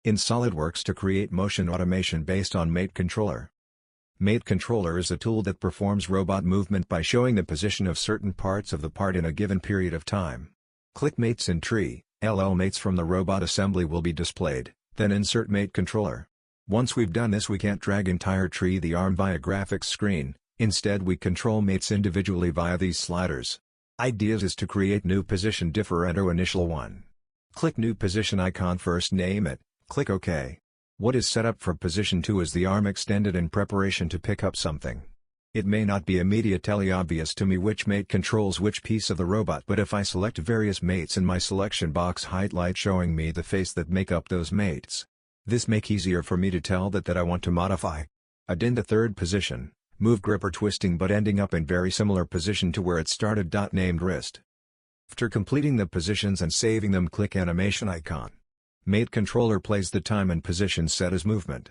In Solidworks to create motion automation based on Mate Controller. Mate Controller is a tool that performs robot movement by showing the position of certain parts of the part in a given period of time. Click Mates in Tree, Mates from the robot assembly will be displayed, then insert Mate Controller. Once we've done this, we can't drag entire tree the arm via graphics screen, instead we control mates individually via these sliders. Ideas is to create new position differento initial one. Click new position icon first, name it, click OK. What is set up for position 2 is the arm extended in preparation to pick up something. It may not be immediately obvious to me which mate controls which piece of the robot, but if I select various mates in my selection box, highlight showing me the face that make up those mates. This make easier for me to tell that I want to modify. Add in the third position, move grip or twisting but ending up in very similar position to where it started. Named wrist. After completing the positions and saving them, click animation icon. Mate Controller plays the time and position set as movement.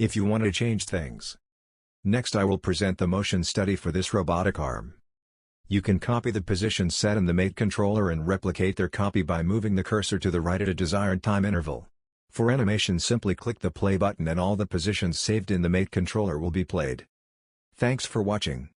if you want to change things. Next I will present the motion study for this robotic arm. You can copy the positions set in the mate controller and replicate their copy by moving the cursor to the right at a desired time interval. For animation, simply click the play button and all the positions saved in the mate controller will be played. Thanks for watching.